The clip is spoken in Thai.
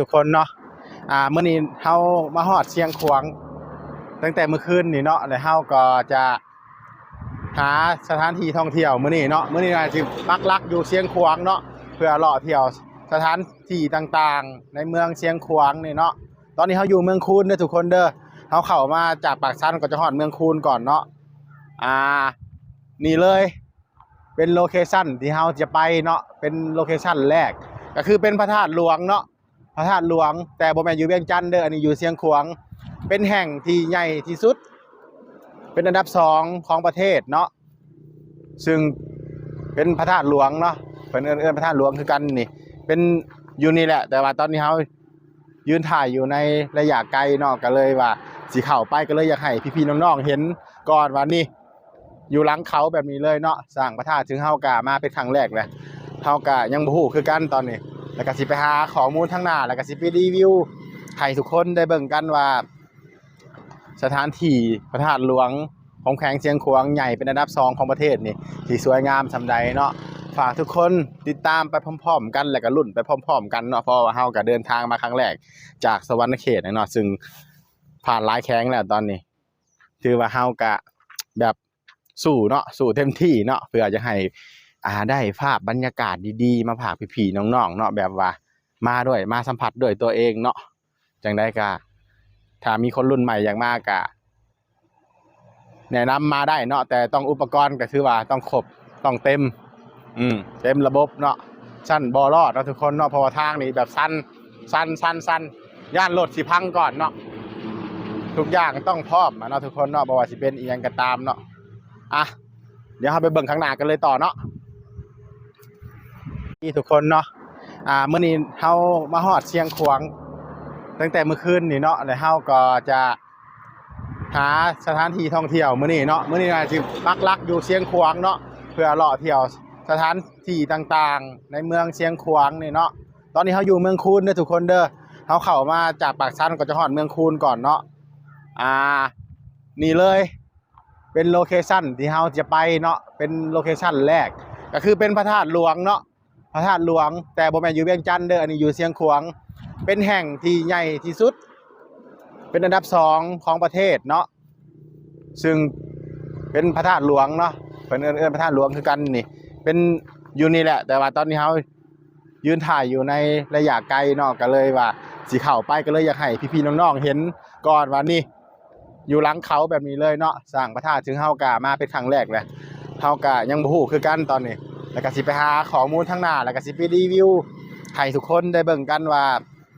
ทุกคนเนาะมื้อนี้เฮามาฮอดเชียงขวางตั้งแต่เมื่อคืนนี่เนาะแล้วเฮาก็จะหาสถานที่ท่องเที่ยวมื้อนี้เนาะมื้อนี้น่าสิปักหลักอยู่เชียงขวางเนาะเพื่อเลาะเที่ยวสถานที่ต่างๆในเมืองเชียงขวางนี่เนาะตอนนี้เฮาอยู่เมืองคูนเด้อทุกคนเด้อเฮาเข้ามาจากปากซันก็จะฮอดเมืองคูนก่อนเนาะนี่เลยเป็นโลเคชั่นที่เฮาจะไปเนาะเป็นโลเคชั่นแรกก็คือเป็นพระธาตุหลวงเนาะพระธาตุหลวงแต่บ่แม่นอยู่เวียงจันทน์เด้ออันนี้อยู่เชียงขวางเป็นแห่งที่ใหญ่ที่สุดเป็นอันดับ2ของประเทศเนาะซึ่งเป็นพระธาตุหลวงเนาะเพิ่นเอิ้นพระธาตุหลวงคือกันนี่เป็นอยู่นี่แหละแต่ว่าตอนนี้เฮายืนถ่ายอยู่ในระยะไกลเนาะก็เลยว่าสิเข้าไปก็เลยอยากให้พี่ๆน้องๆเห็นก่อนว่านี่อยู่หลังเขาแบบนี้เลยเนาะสร้างพระธาตุถึงเฮากะมาเป็นครั้งแรกแหละเฮากะยังบ่ฮู้คือกันตอนนี้แล้วก็สิไปหาข้อมูลทางหน้าแล้วก็สิไปรีวิวให้ทุกคนได้เบิ่งกันว่าสถานที่พระธาตุหลวงของแขวงเชียงขวางใหญ่เป็นอันดับ2ของประเทศนี่ที่สวยงามส่ำใดเนาะฝากทุกคนติดตามไปพร้อมๆกันแล้วก็ลุ้นไปพร้อมๆกันเนาะเพราะว่าเฮาก็เดินทางมาครั้งแรกจากสวรรณเขตเนาะซึ่งผ่านหลายแขวงแล้วตอนนี้ถือว่าเฮาก็แบบสู้เนาะสู้เต็มที่เนาะเพื่อจะให้ได้ภาพบรรยากาศดีๆมาฝากพี่ๆน้องๆเนาะแบบว่ามาด้วยมาสัมผัสด้วยตัวเองเนาะจังได้ก็ถ้ามีคนรุ่นใหม่อยากมาก็แนะนำมาได้เนาะแต่ต้องอุปกรณ์ก็คือว่าต้องครบต้องเต็มเต็มระบบเนาะสั้นบ่รอดเนาะทุกคนเนาะเพราะว่าทางนี้แบบสั้นย่านรถสิพังก่อนเนาะทุกอย่างต้องพร้อมเนาะทุกคนเนาะบ่ว่าสิเป็นอีหยังก็ตามเนาะเดี๋ยวเราไปเบิ่งข้างหน้ากันเลยต่อเนาะนี่ทุกคนเนาะมื้อนี้เฮามาฮอดเชียงขวางตั้งแต่เมื่อคืนนี่เนาะแล้วเฮาก็จะหาสถานที่ท่องเที่ยวมื้อนี้เนาะมื้อนี้น่าสิปักหลักอยู่เชียงขวางเนาะเพื่อเลาะเที่ยวสถานที่ต่างๆในเมืองเชียงขวางนี่เนาะตอนนี้เฮาอยู่เมืองคูนเด้อทุกคนเด้อเฮาเข้ามาจากปากซันก็จะฮอดเมืองคูนก่อนเนาะนี่เลยเป็นโลเคชั่นที่เฮาจะไปเนาะเป็นโลเคชั่นแรกก็คือเป็นพระธาตุหลวงเนาะพระธาตุหลวงแต่บ่แม่นอยู่เวียงจันทน์เด้ออันนี้อยู่เชียงขวางเป็นแห่งที่ใหญ่ที่สุดเป็นอันดับ2ของประเทศเนาะซึ่งเป็นพระธาตุหลวงเนาะเพิ่นเอิ้นพระธาตุหลวงคือกันนี่เป็นอยู่นี่แหละแต่ว่าตอนนี้เฮายืนถ่ายอยู่ในระยะไกลเนาะก็เลยว่าสิเข้าไปก็เลยอยากให้พี่ๆน้องๆเห็นก่อนว่านี่อยู่หลังเขาแบบนี้เลยเนาะสร้างพระธาตุถึงเฮากะมาเป็นครั้งแรกแหละเฮากะยังบ่ฮู้คือกันตอนนี้แล้วก็สิไปหาข้อมูลทางหน้าแล้วก็สิไปรีวิวให้ทุกคนได้เบิ่งกันว่า